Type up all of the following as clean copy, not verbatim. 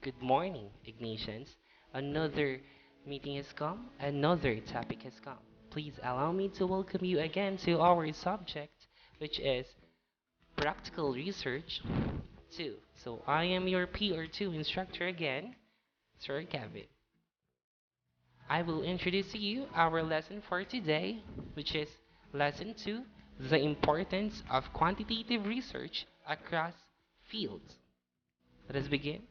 Good morning, Ignatians. Another meeting has come, another topic has come. Please allow me to welcome you again to our subject, which is practical research 2. So I am your PR2 instructor again, Sir Kevin. I will introduce to you our lesson for today, which is lesson 2, the importance of quantitative research across fields. Let us begin.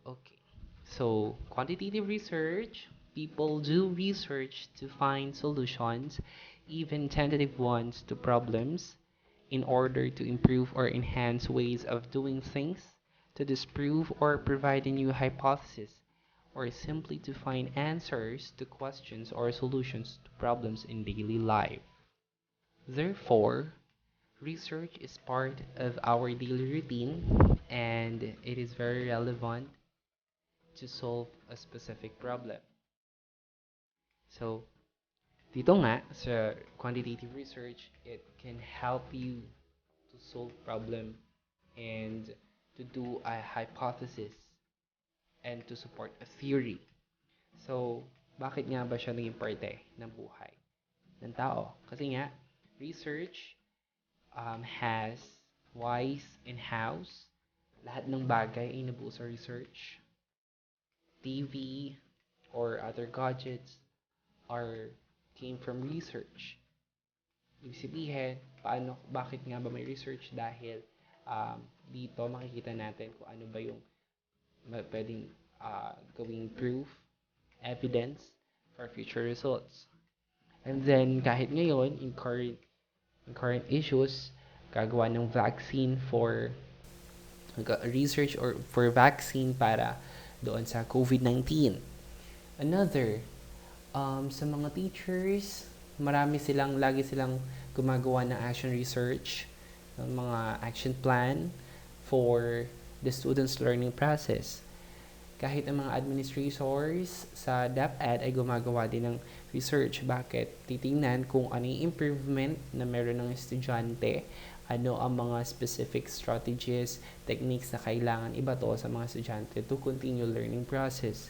Okay. So, quantitative research, people do research to find solutions, even tentative ones, to problems in order to improve or enhance ways of doing things, to disprove or provide a new hypothesis, or simply to find answers to questions or solutions to problems in daily life. Therefore, research is part of our daily routine and it is very relevant to solve a specific problem. So, dito nga sa quantitative research, it can help you to solve problem and to do a hypothesis and to support a theory. So, bakit nga ba siya naging parte ng buhay ng tao? Kasi nga, research has whys and hows. Lahat ng bagay ay nabuo sa research. TV or other gadgets are came from research. Ibig sabihin, bakit nga ba may research? Dahil dito makikita natin kung ano ba yung pwedeng gawing proof, evidence for future results. And then, kahit ngayon, in current issues, gagawa ng vaccine for research or for vaccine para doon sa COVID-19. Another, sa mga teachers, lagi silang gumagawa ng action research, ng mga action plan for the students' learning process. Kahit ang mga administrators sa DepEd ay gumagawa din ng research. Bakit? Titingnan kung ano yung improvement na meron ng estudyante, ano ang mga specific strategies, techniques na kailangan ibato sa mga estudyante to continue learning process.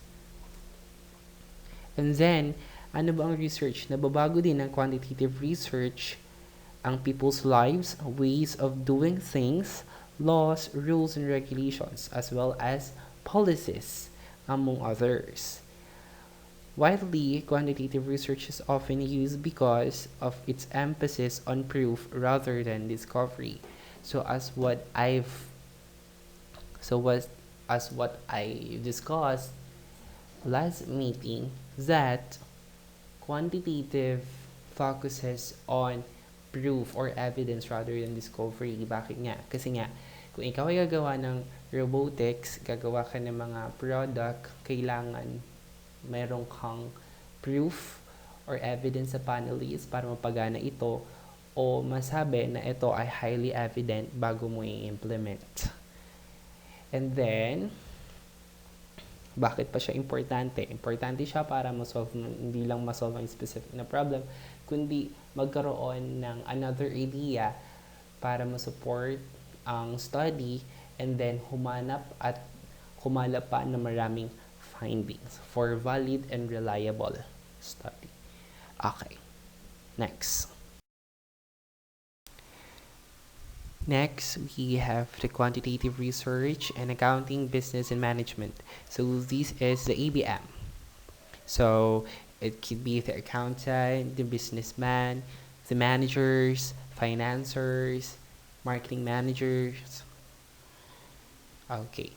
And then, ano ba ang research? Nababago din ng quantitative research ang people's lives, ways of doing things, laws, rules, and regulations, as well as policies, among others. Widely, quantitative research is often used because of its emphasis on proof rather than discovery. So as what I discussed last meeting, that quantitative focuses on proof or evidence rather than discovery. Bakit nga? Kasi nga, kung ikaw ay gagawa ng robotics, gagawa ka ng mga product, kailangan meron kang proof or evidence sa panelists para mapagana ito o masabi na ito ay highly evident bago mo i-implement. And then, bakit pa siya importante? Importante siya para hindi lang masolve ang specific na problem, kundi magkaroon ng another idea para ma-support ang study and then humanap pa ng maraming findings for valid and reliable study. Okay, next. Next, we have the quantitative research and accounting, business, and management. So this is the ABM. So it could be the accountant, the businessman, the managers, financiers, marketing managers. Okay.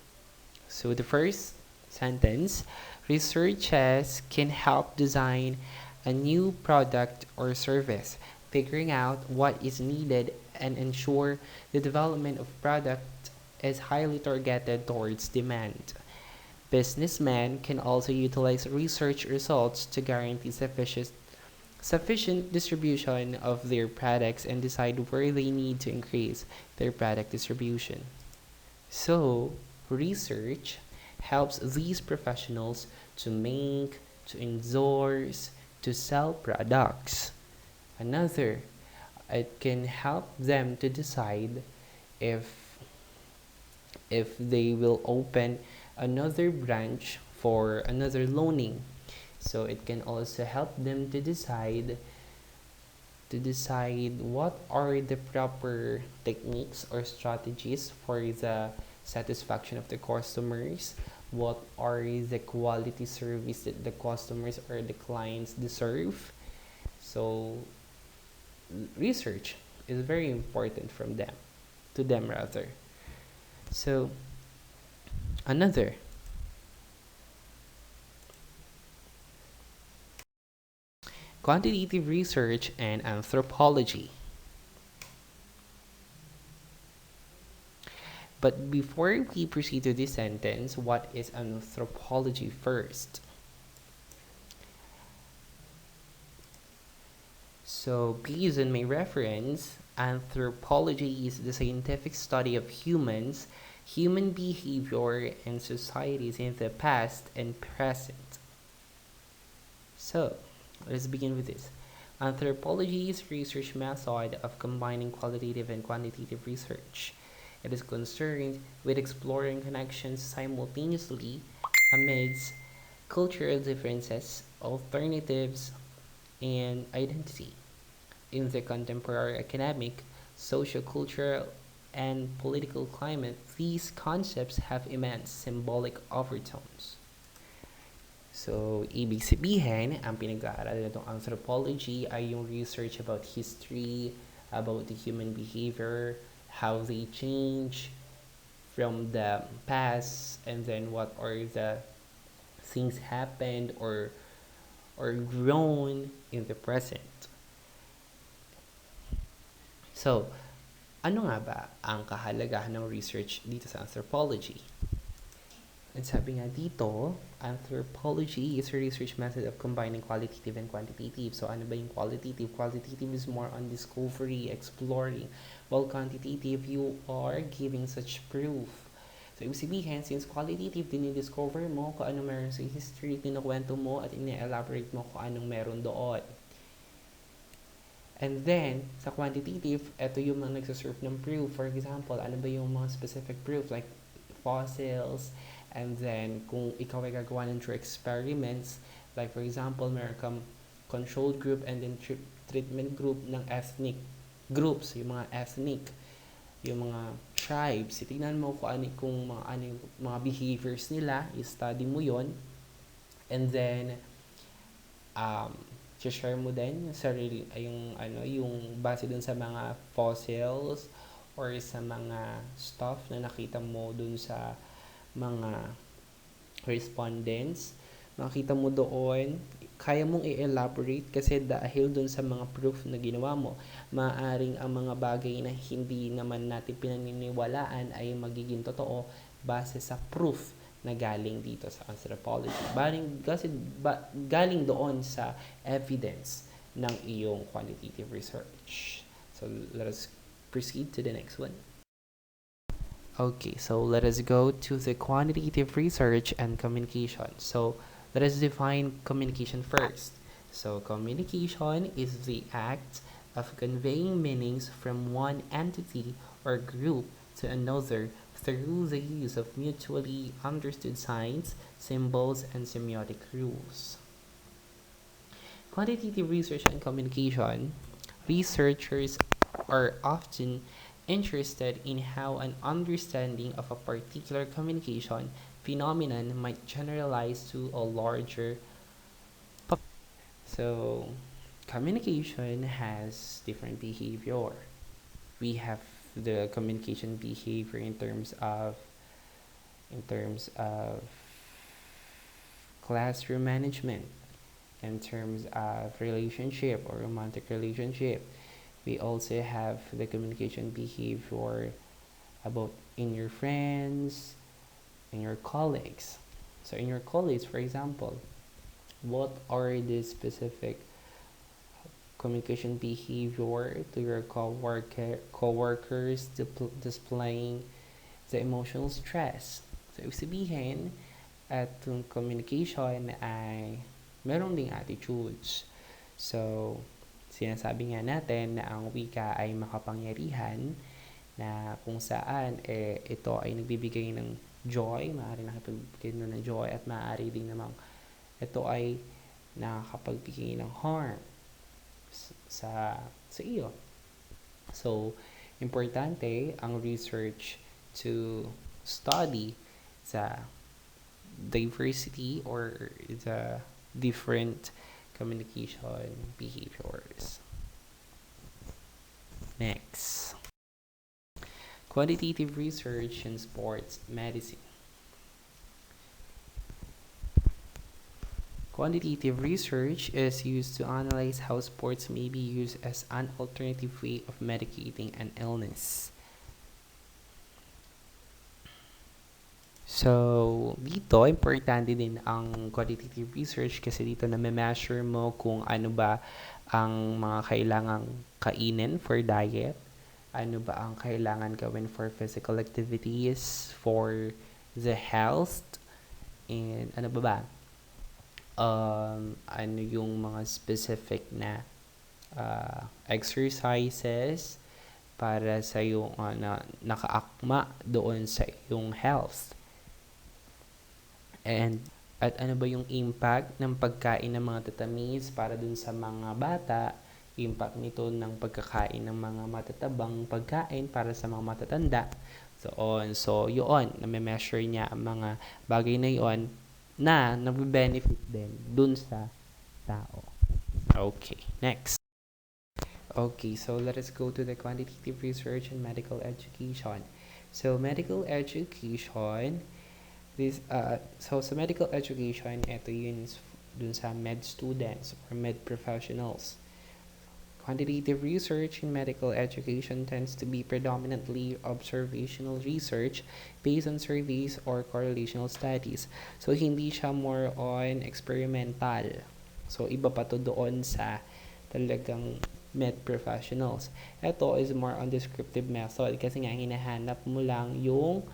So the first sentence, researchers can help design a new product or service, figuring out what is needed and ensure the development of product is highly targeted towards demand. Businessmen can also utilize research results to guarantee sufficient distribution of their products and decide where they need to increase their product distribution. So, research helps these professionals to make, to endorse, to sell products. Another, It can help them to decide if they will open another branch for another loaning. So it can also help them to decide what are the proper techniques or strategies for the satisfaction of the customers, what are the quality service that the customers or the clients deserve. So research is very important from them to them rather. So another quantitative research and anthropology. But before we proceed to this sentence, what is anthropology first? So, based on my reference, anthropology is the scientific study of humans, human behavior, and societies in the past and present. So, let's begin with this. Anthropology is research method of combining qualitative and quantitative research. It is concerned with exploring connections simultaneously amidst cultural differences, alternatives, and identity. In the contemporary academic, social-cultural, and political climate, these concepts have immense symbolic overtones. So, ibig sabihin, ang pinag-aaralan ng anthropology ay yung research about history, about the human behavior, how they change from the past, and then what are the things happened or grown in the present. So, ano nga ba ang kahalagahan ng research dito sa anthropology? And sabi nga dito, anthropology is a research method of combining qualitative and quantitative. So, ano ba yung qualitative? Qualitative is more on discovery, exploring. While quantitative, you are giving such proof. So, ibig sabihin, since qualitative, dinidiscover mo kung ano meron sa history, kinukwento mo at ine-elaborate mo kung anong meron doon. And then, sa quantitative, ito yung mga nagsaserve ng proof. For example, ano ba yung mga specific proof? Like fossils, and then kung ikaw ay gagawa ng through experiments, like for example, meron kang controlled group and then treatment group ng ethnic groups, yung mga ethnic, yung mga tribes. Tingnan mo kung mga behaviors nila, i-study mo yon, and then share mo din yung sarili yung base dun sa mga fossils or sa mga stuff na nakita mo dun sa mga respondents. Makita mo doon, kaya mong i-elaborate kasi dahil dun sa mga proof na ginawa mo, maaaring ang mga bagay na hindi naman natin pinaniniwalaan ay magiging totoo base sa proof na galing dito sa anthropology. Galing doon sa evidence ng iyong quantitative research. So, let us proceed to the next one. Okay, so let us go to the quantitative research and communication. So, let us define communication first. So, communication is the act of conveying meanings from one entity or group to another through the use of mutually understood signs, symbols, and semiotic rules. Quantitative research and communication, researchers are often interested in how an understanding of a particular communication phenomenon might generalize to a larger population. So, communication has different behavior. We have the communication behavior in terms of classroom management, in terms of relationship or romantic relationship. We also have the communication behavior about in your friends, in your colleagues. So in your colleagues, for example, what are the specific communication behavior to your coworkers displaying the emotional stress? So ibig sabihin, at communication ay meron ding attitudes. So Sinasabi nga natin na ang wika ay makapangyarihan na kung saan ito ay nagbibigay ng joy, maaari nakapagbigay ng joy at maaari din namang ito ay nakakapagbigay ng harm sa iyo. So, importante ang research to study the diversity or the different communication behaviors. Next, quantitative research in sports medicine. Quantitative research is used to analyze how sports may be used as an alternative way of medicating an illness. So, dito, importante din ang quantitative research kasi dito na-measure mo kung ano ba ang mga kailangang kainin for diet, ano ba ang kailangan gawin for physical activities, for the health, and ano ba? Ano yung mga specific na exercises para sa yung nakaakma doon sa yung health. And at ano ba yung impact ng pagkain ng mga tatamis para dun sa mga bata, impact nito ng pagkakain ng mga matatabang pagkain para sa mga matatanda. So yun, na-measure niya ang mga bagay na yun na nagbe-benefit din dun sa tao. Okay, next. Okay, so let us go to the quantitative research in medical education. So medical education, so sa medical education, ito yun dun sa med students or med professionals. Quantitative research in medical education tends to be predominantly observational research based on surveys or correlational studies. So, hindi siya more on experimental. So, iba pa to doon sa talagang med professionals. Ito is more on descriptive method kasi nga hinahanap mo lang yung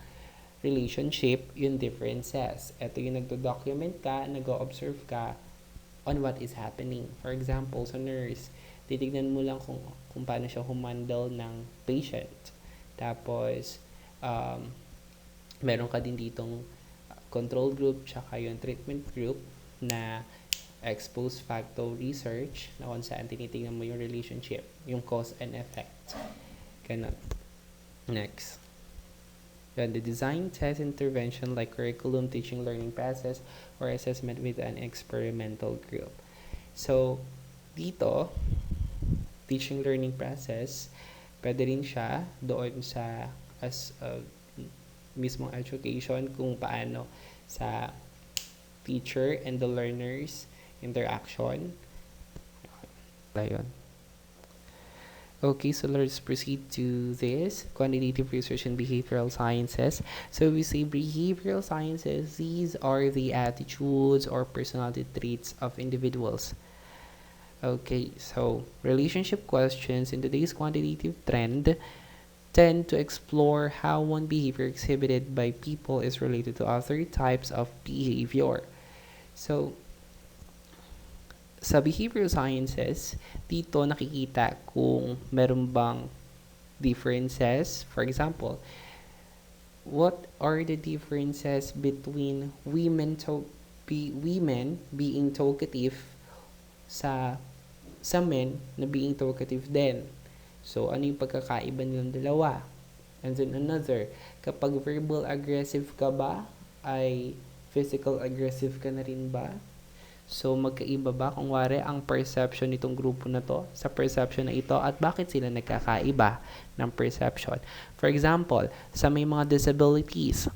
relationship, yung differences. Ito yung nagdo-document ka, nag-observe ka on what is happening. For example, sa nurse, titignan mo lang kung paano siya humandle ng patient. Tapos, meron ka din ditong control group tsaka yung treatment group na exposed factor research na kung saan tinitingnan mo yung relationship, yung cause and effect. Ganun. Next. The design, test, intervention like curriculum, teaching, learning process, or assessment with an experimental group. So, dito, teaching, learning process, pwede rin siya doon sa mismong education kung paano sa teacher and the learners interaction. Ayun. Okay, so let's proceed to this quantitative research in behavioral sciences. So we say behavioral sciences, these are the attitudes or personality traits of individuals. Okay, so relationship questions in today's quantitative trend tend to explore how one behavior exhibited by people is related to other types of behavior. So sa behavioral sciences, dito nakikita kung meron bang differences. For example, what are the differences between women being talkative sa men na being talkative din? So, ano yung pagkakaiba nilang dalawa? And then another, kapag verbal aggressive ka ba, ay physical aggressive ka na rin ba? So, magkaiba ba kung wari ang perception nitong grupo na to sa perception na ito at bakit sila nagkakaiba ng perception? For example, sa may mga disabilities,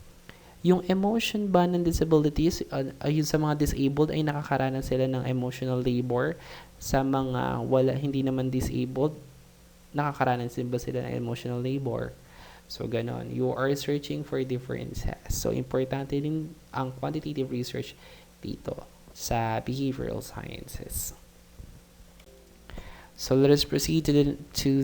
yung emotion ba ng disabilities, ayun sa mga disabled ay nakakaranas sila ng emotional labor. Sa mga hindi naman disabled, nakakaranas din ba sila ng emotional labor? So, ganon. You are searching for differences. So, importante din ang quantitative research dito sa behavioral sciences. So let us proceed to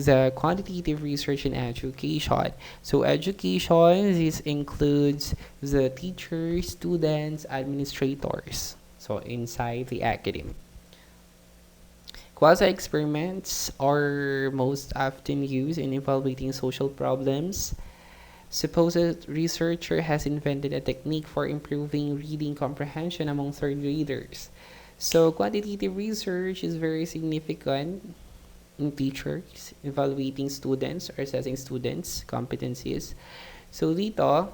the quantitative research in education. So education, this includes the teachers, students, administrators. So inside the academy. Quasi-experiments are most often used in evaluating social problems. Supposed researcher has invented a technique for improving reading comprehension among third graders. So quantitative research is very significant in teachers evaluating students or assessing students' competencies. So dito,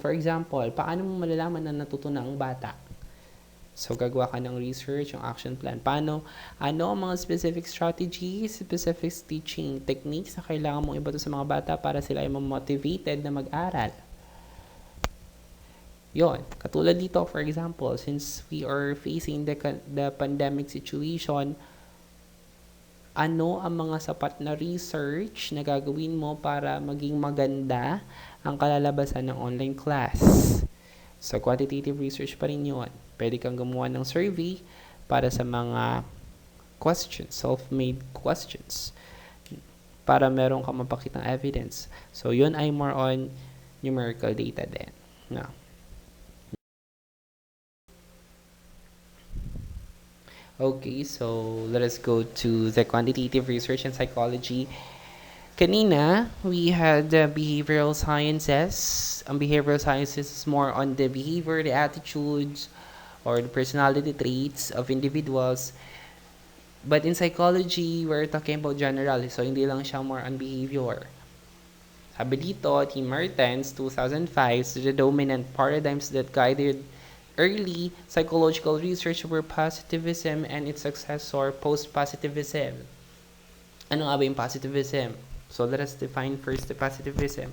for example, paano mo malalaman na natutunan ang bata? So, gagawa ka ng research, yung action plan. Ano ang mga specific strategies, specific teaching techniques na kailangan mong ibato sa mga bata para sila ay motivated na mag-aral. Yon, katulad dito, for example, since we are facing the pandemic situation, ano ang mga sapat na research na gagawin mo para maging maganda ang kalalabasan ng online class? So, quantitative research pa rin yun. Pwede kang gumawa ng survey para sa mga questions, self-made questions, para meron kang mapakitang evidence. So, yun ay more on numerical data din. No. Okay, so let us go to the quantitative research in psychology. Kanina, we had the behavioral sciences. Ang behavioral sciences is more on the behavior, the attitudes, or the personality traits of individuals. But in psychology, we're talking about general. So, hindi lang siya more on behavior. Sabi dito, T. Mertens, 2005, so the dominant paradigms that guided early psychological research were positivism and its successor, post-positivism. Ano nga ba yung positivism? So let us define first the positivism.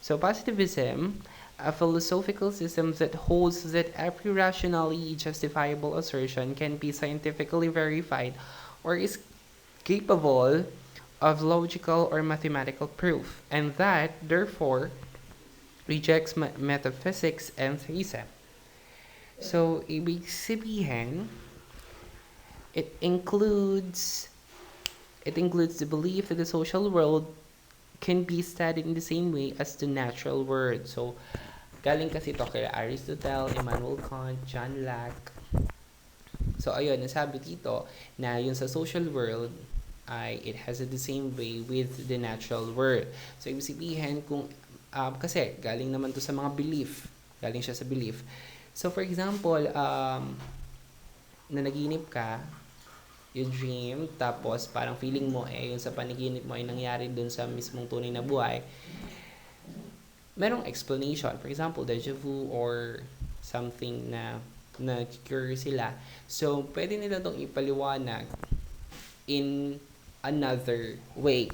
So positivism, a philosophical system that holds that every rationally justifiable assertion can be scientifically verified or is capable of logical or mathematical proof, and that, therefore, rejects metaphysics and theism. So, ibig sabihin, it includes the belief that the social world can be studied in the same way as the natural world. So, galing kasi ito kay Aristotle, Immanuel Kant, John Locke. So, ayun, nasabi dito na yun sa social world ay it has the same way with the natural world. So, ibig sabihin kung kasi galing naman to sa mga belief. Galing siya sa belief. So, for example, nanaginip ka, you dream, tapos parang feeling mo yung sa panaginip mo ay nangyari dun sa mismong tunay na buhay, merong explanation. For example, deja vu or something na cure sila. So, pwede nila itong ipaliwanag in another way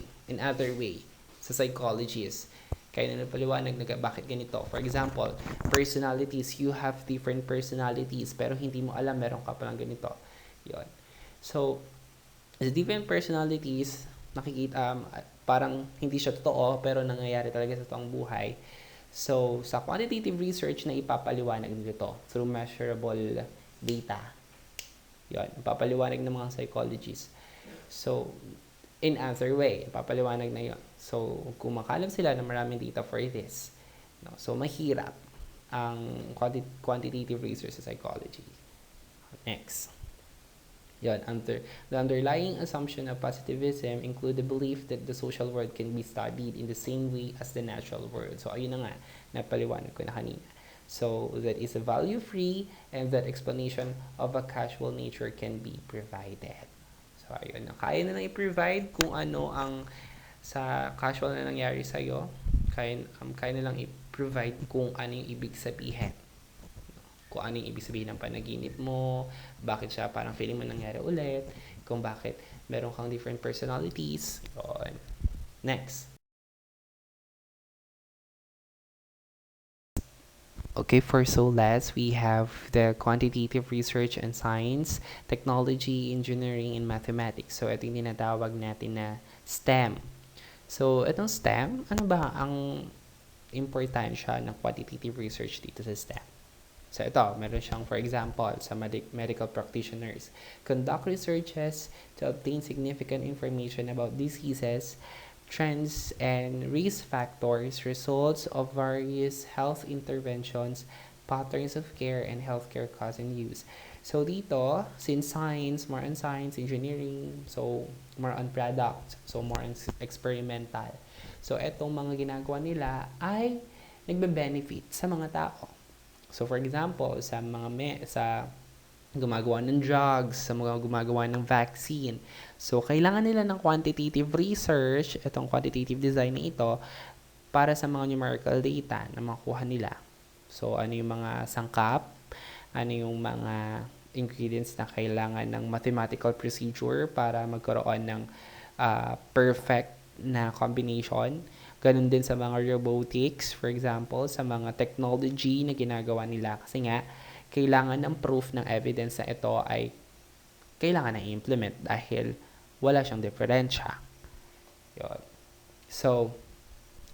sa psychologists. Kaya na napaliwanag na bakit ganito. For example, personalities, you have different personalities pero hindi mo alam meron ka palang ganito. Yun. So, the different personalities, nakikita, parang hindi siya totoo pero nangyayari talaga sa totoong buhay. So, sa quantitative research na ipapaliwanag nito through measurable data. Yun, ipapaliwanag ng mga psychologists. So, in other way, ipapaliwanag na yun. So, kung makalam sila na maraming data for this, no? So, mahirap ang quantitative research sa psychology. Next. Yun, the underlying assumption of positivism include the belief that the social world can be studied in the same way as the natural world. So, ayun na nga, napaliwanag ko na kanina. So, that is a value-free and that explanation of a casual nature can be provided. So, ayun na. Kaya na lang i-provide kung ano ang sa casual na nangyari sa'yo. Kaya na lang i-provide kung ano yung ibig sabihin. Kung ano yung ibig sabihin ng panaginip mo, bakit siya parang feeling mo nangyari ulit, kung bakit meron kang different personalities. Yun. Next. Okay, for so last, we have the quantitative research and science, technology, engineering, and mathematics. So, ito yung tinatawag natin na STEM. So, itong STEM, ano ba ang importansya ng quantitative research dito sa STEM? So, ito, meron siyang, for example, sa medical practitioners, conduct researches to obtain significant information about diseases, trends, and risk factors, results of various health interventions, patterns of care, and healthcare cost and use. So dito, since science, more on science, engineering, so more on product, so more on experimental. So etong mga ginagawa nila ay nagbe-benefit sa mga tao. So for example, sa gumagawa ng drugs, sa mga gumagawa ng vaccine. So kailangan nila ng quantitative research, itong quantitative design na ito, para sa mga numerical data na makuha nila. So ano yung mga sangkap, ano yung mga ingredients na kailangan ng mathematical procedure para magkaroon ng perfect na combination. Ganun din sa mga robotics, for example, sa mga technology na ginagawa nila. Kasi nga, kailangan ng proof ng evidence na ito ay kailangan na i-implement dahil wala siyang diferensya. Yun. So,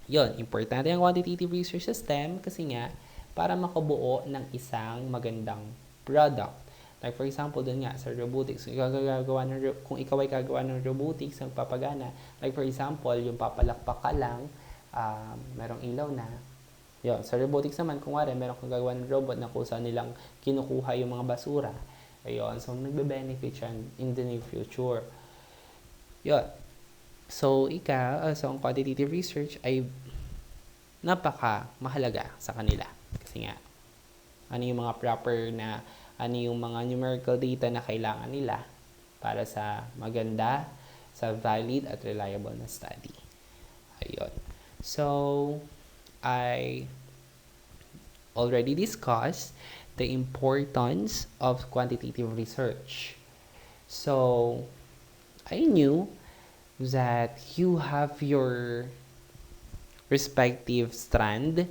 yun, importante ang quantitative research system kasi nga, para makabuo ng isang magandang product. Like for example, dun nga, sa robotics, kung ikaw ay gagawa ng robotics, ang papagana, like for example, yung papalakpak ka lang, merong ilaw na. Yun, sa robotics naman, kung wari, meron kang gagawa ng robot na kung saan nilang kinukuha yung mga basura. Ayun, so nagbe-benefit siya in the near future. Yun. So, ang quantitative research ay napaka mahalaga sa kanila. Kasi nga, ano yung mga proper na, ano yung mga numerical data na kailangan nila para sa maganda, sa valid at reliable na study. Ayun. So, I already discussed the importance of quantitative research. So, I knew that you have your respective strand,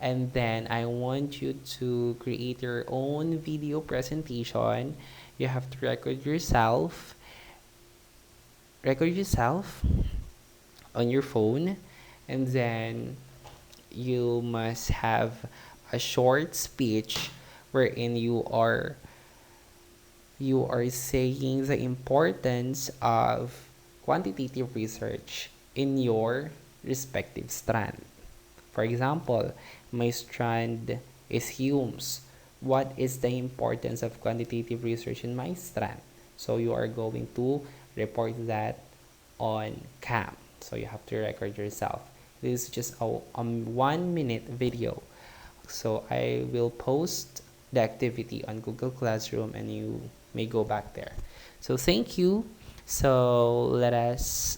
and then I want you to create your own video presentation. You have to record yourself on your phone, and then you must have a short speech wherein you are saying the importance of quantitative research in your respective strand. For example, my strand is humes. What is the importance of quantitative research in my strand? So you are going to report that on cam. So you have to record yourself. This is just a 1-minute video. So I will post the activity on Google Classroom and you may go back there. So thank you. So let us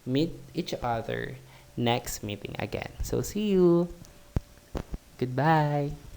meet each other next meeting again. So see you. Goodbye.